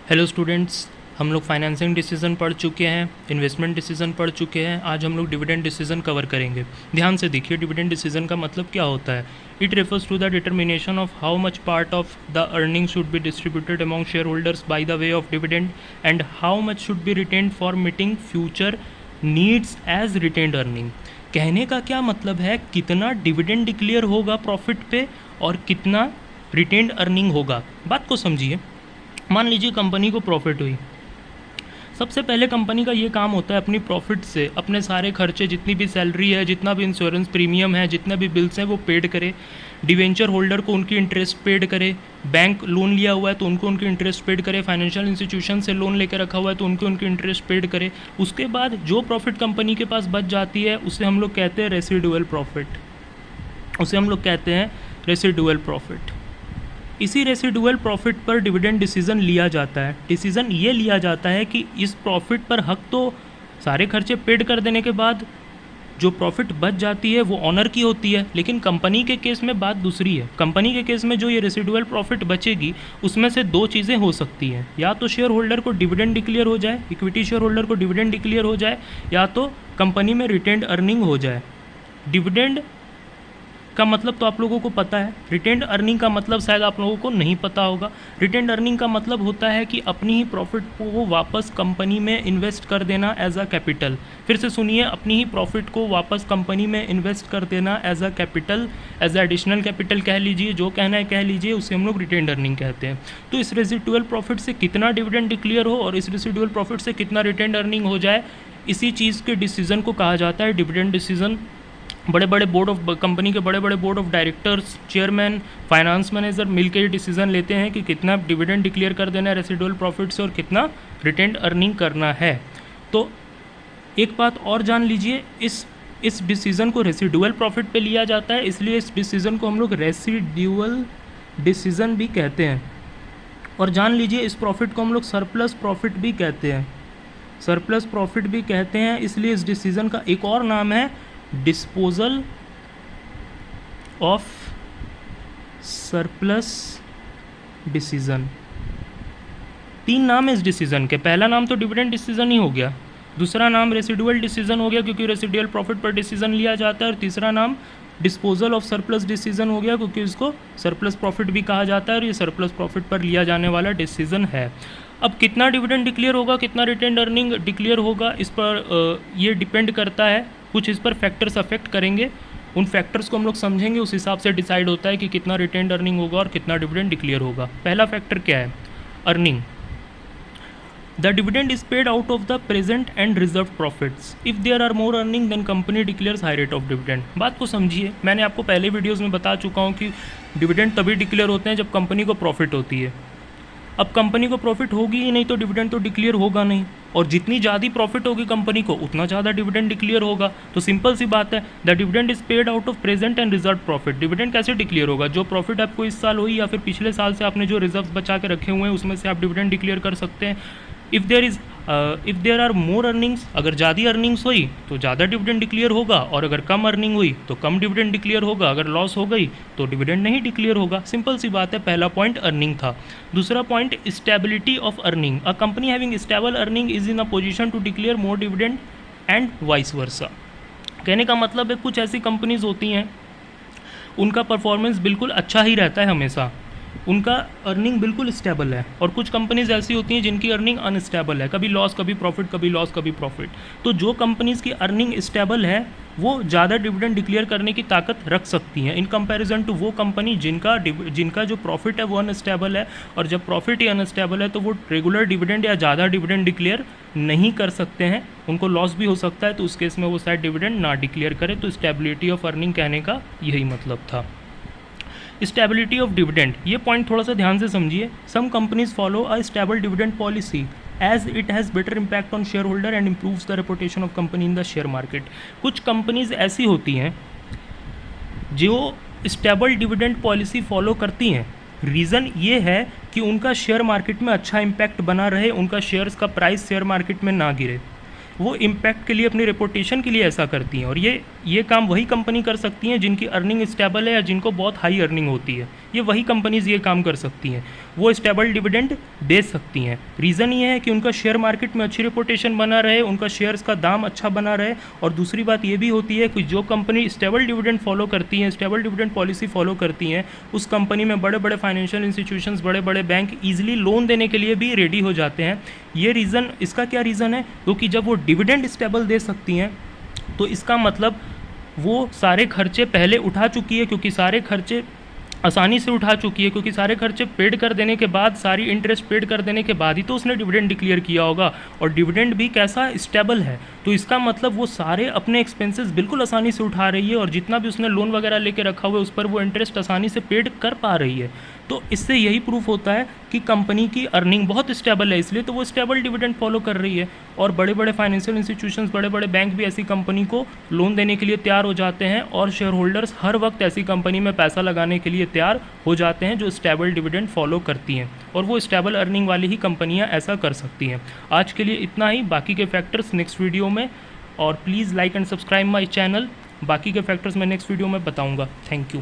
Hello students, हम लोग financing decision पढ़ चुके हैं, इन्वेस्टमेंट डिसीजन पढ़ चुके हैं। आज हम लोग डिविडेंड डिसीजन कवर करेंगे। ध्यान से देखिए, डिविडेंड डिसीजन का मतलब क्या होता है। It refers to the determination of how much part of the earning should be distributed among shareholders by the way of dividend and how much should be retained for meeting future needs as retained earning. कहने का क्या मतलब है, कितना dividend declare होगा profit पे और कितना रिटेन्ड अर्निंग होगा। बात को समझिए। मान लीजिए कंपनी को प्रॉफिट हुई। सबसे पहले कंपनी का ये काम होता है अपनी प्रॉफिट से अपने सारे खर्चे, जितनी भी सैलरी है, जितना भी इंश्योरेंस प्रीमियम है, जितने भी बिल्स हैं, वो पेड करे। डिवेंचर होल्डर को उनकी इंटरेस्ट पेड करे। बैंक लोन लिया हुआ है तो उनको उनकी इंटरेस्ट पेड करे। फाइनेंशियल इंस्टीट्यूशन से लोन लेकर रखा हुआ है तो उनको उनकी इंटरेस्ट पेड करे। उसके बाद जो प्रॉफिट कंपनी के पास बच जाती है उसे हम लोग कहते हैं रेसिडुअल प्रॉफिट। उसे हम लोग कहते हैं रेसिडुअल प्रॉफिट। इसी रेसिडुअल प्रॉफिट पर डिविडेंड डिसीजन लिया जाता है। डिसीजन ये लिया जाता है कि इस प्रॉफिट पर हक तो सारे खर्चे पेड कर देने के बाद जो प्रॉफिट बच जाती है वो ऑनर की होती है, लेकिन कंपनी के केस में बात दूसरी है। कंपनी के केस में जो ये रेसिडुअल प्रॉफिट बचेगी उसमें से दो चीज़ें हो सकती हैं। या तो शेयर होल्डर को डिविडेंड डिक्लेयर हो जाए, इक्विटी शेयर होल्डर को डिविडेंड डिक्लेयर हो जाए, या तो कंपनी में रिटेन्ड अर्निंग हो जाए। डिविडेंड का मतलब तो आप लोगों को पता है, रिटेन्ड अर्निंग का मतलब शायद आप लोगों को नहीं पता होगा। रिटेन्ड अर्निंग का मतलब होता है कि अपनी ही प्रॉफिट को वो वापस कंपनी में इन्वेस्ट कर देना एज अ कैपिटल। फिर से सुनिए, अपनी ही प्रॉफिट को वापस कंपनी में इन्वेस्ट कर देना as a capital, as a additional capital कह लीजिए, जो कहना है कह लीजिए, उसे हम लोग रिटेन्ड अर्निंग कहते हैं। तो इस रेसिडुअल प्रॉफिट से कितना डिविडेंड डिक्लेयर हो और इस रेसिडुअल प्रॉफिट से कितना रिटेन्ड अर्निंग हो जाए, इसी चीज़ के डिसीजन को कहा जाता है डिविडेंड डिसीजन। बड़े बड़े बोर्ड ऑफ कंपनी के बड़े बड़े board of directors, chairman, finance manager मिलकर ये डिसीजन लेते हैं कि कितना डिविडेंड डिक्लेयर कर देना है रेसिडुअल प्रॉफिट से और कितना रिटेन्ड अर्निंग करना है। तो एक बात और जान लीजिए, इस डिसीज़न को रेसिडुअल प्रॉफिट पे लिया जाता है, इसलिए इस डिसीज़न को हम लोग रेसिडुअल डिसीज़न भी कहते हैं। और जान लीजिए, इस प्रॉफिट को हम लोग सरप्लस प्रॉफिट भी कहते हैं। सरप्लस प्रॉफिट भी कहते हैं, इसलिए इस डिसीज़न का एक और नाम है डिस्पोजल ऑफ सरप्लस डिसीजन। तीन नाम है इस डिसीजन के। पहला नाम तो डिविडेंड डिसीजन ही हो गया, दूसरा नाम रेसिडुअल डिसीजन हो गया क्योंकि रेसिडुअल प्रॉफिट पर डिसीजन लिया जाता है, और तीसरा नाम डिस्पोजल ऑफ सरप्लस डिसीजन हो गया क्योंकि इसको सरप्लस प्रॉफिट भी कहा जाता है और ये सरप्लस प्रॉफिट पर लिया जाने वाला डिसीजन है। अब कितना डिविडेंड डिक्लेयर होगा, कितना रिटेन्ड अर्निंग डिक्लेयर होगा, इस पर ये डिपेंड करता है। कुछ इस पर फैक्टर्स अफेक्ट करेंगे, उन फैक्टर्स को हम लोग समझेंगे, उस हिसाब से डिसाइड होता है कि कितना रिटेन्ड अर्निंग होगा और कितना डिविडेंड डिक्लेयर होगा। पहला फैक्टर क्या है, earning. The dividend is paid out of the present and reserve profits. If there are more earning then company declares high rate of dividend. बात को समझिए, मैंने आपको पहले वीडियोज़ में बता चुका हूँ कि डिविडेंड तभी डिक्लेयर होते हैं जब कंपनी को प्रॉफिट होती है। अब कंपनी को प्रॉफिट होगी ही नहीं तो डिविडेंड तो डिक्लेयर होगा नहीं, और जितनी ज़्यादा प्रॉफिट होगी कंपनी को उतना ज़्यादा डिविडेंड डिक्लेयर होगा। तो सिंपल सी बात है, the dividend is paid out of present and reserve profit. Dividend कैसे डिक्लेयर होगा, जो प्रॉफिट आपको इस साल हुई या फिर पिछले साल से आपने जो रिजर्व बचा के रखे हुए हैं उसमें से आप डिविडेंड डिक्लेयर कर सकते हैं। If there are more earnings, अगर ज़्यादा अर्निंग्स हुई तो ज़्यादा डिविडेंड डिक्लेयर होगा, और अगर कम अर्निंग हुई तो कम डिविडेंड डिक्लेयर होगा। अगर लॉस हो गई तो डिविडेंड नहीं डिक्लेयर होगा। सिंपल सी बात है। पहला पॉइंट अर्निंग था। दूसरा point stability of earning. A company having stable earning is in a position to declare more dividend and vice versa. कहने का मतलब है, कुछ ऐसी कंपनीज होती हैं उनका परफॉर्मेंस बिल्कुल अच्छा ही रहता है हमेशा, उनका अर्निंग बिल्कुल स्टेबल है, और कुछ कंपनीज ऐसी होती हैं जिनकी अर्निंग अनस्टेबल है, कभी लॉस कभी प्रॉफिट, कभी लॉस कभी प्रॉफिट। तो जो कंपनीज की अर्निंग स्टेबल है वो ज़्यादा डिविडेंड डिक्लेयर करने की ताकत रख सकती हैं इन कंपैरिजन टू वो कंपनी जिनका जो प्रॉफिट है वो अनस्टेबल है, और जब प्रॉफिट ही अनस्टेबल है तो वो रेगुलर डिविडेंड या ज़्यादा डिविडेंड डिक्लेयर नहीं कर सकते हैं, उनको लॉस भी हो सकता है, तो उस केस में वो शायद डिविडेंड ना डिक्लेयर करे। तो स्टेबिलिटी ऑफ अर्निंग कहने का यही मतलब था। स्टेबिलिटी ऑफ डिविडेंड, ये पॉइंट थोड़ा सा ध्यान से समझिए। Some companies follow a stable dividend policy as it has better impact on shareholder and improves the reputation of company in the share market. कुछ कंपनीज ऐसी होती हैं जो स्टेबल डिविडेंड पॉलिसी फॉलो करती हैं। रीज़न ये है कि उनका शेयर मार्केट में अच्छा इम्पैक्ट बना रहे, उनका शेयर्स का प्राइस शेयर मार्केट में ना गिरे। वो इम्पैक्ट के लिए, अपनी रेपुटेशन के लिए ऐसा करती हैं, और ये काम वही कंपनी कर सकती हैं जिनकी अर्निंग स्टेबल है या जिनको बहुत हाई अर्निंग होती है। ये वही कंपनीज़ ये काम कर सकती हैं। वो स्टेबल डिविडेंड दे सकती हैं। रीज़न ये है कि उनका शेयर मार्केट में अच्छी रिपोर्टेशन बना रहे, उनका शेयर्स का दाम अच्छा बना रहे, और दूसरी बात ये भी होती है कि जो कंपनी स्टेबल डिविडेंड फॉलो करती हैं, स्टेबल डिविडेंड पॉलिसी फॉलो करती हैं, उस कंपनी में बड़े बड़े फाइनेंशियल इंस्टीट्यूशंस, बड़े बड़े बैंक ईजिली लोन देने के लिए भी रेडी हो जाते हैं। ये रीज़न, इसका क्या रीज़न है? क्योंकि जब वो डिविडेंड स्टेबल दे सकती हैं तो इसका मतलब वो सारे खर्चे पहले उठा चुकी है, क्योंकि सारे खर्चे आसानी से उठा चुकी है, क्योंकि सारे खर्चे पेड कर देने के बाद, सारी इंटरेस्ट पेड कर देने के बाद ही तो उसने डिविडेंड डिक्लेयर किया होगा, और डिविडेंड भी कैसा, स्टेबल है। तो इसका मतलब वो सारे अपने एक्सपेंसेस बिल्कुल आसानी से उठा रही है, और जितना भी उसने लोन वगैरह लेके रखा हुआ है उस पर वो इंटरेस्ट आसानी से पेड कर पा रही है। तो इससे यही प्रूफ होता है कि कंपनी की अर्निंग बहुत स्टेबल है, इसलिए तो वो स्टेबल डिविडेंड फॉलो कर रही है। और बड़े बड़े फाइनेंशियल इंस्टीट्यूशंस, बड़े बड़े बैंक भी ऐसी कंपनी को लोन देने के लिए तैयार हो जाते हैं, और शेयर होल्डर्स हर वक्त ऐसी कंपनी में पैसा लगाने के लिए तैयार हो जाते हैं जो स्टेबल डिविडेंड फॉलो करती हैं, और वो स्टेबल अर्निंग वाली ही कंपनियां ऐसा कर सकती हैं। आज के लिए इतना ही, बाकी के फैक्टर्स नेक्स्ट वीडियो में, और please like and subscribe my channel. बाकी के फैक्टर्स मैं नेक्स्ट वीडियो में बताऊँगा। Thank you.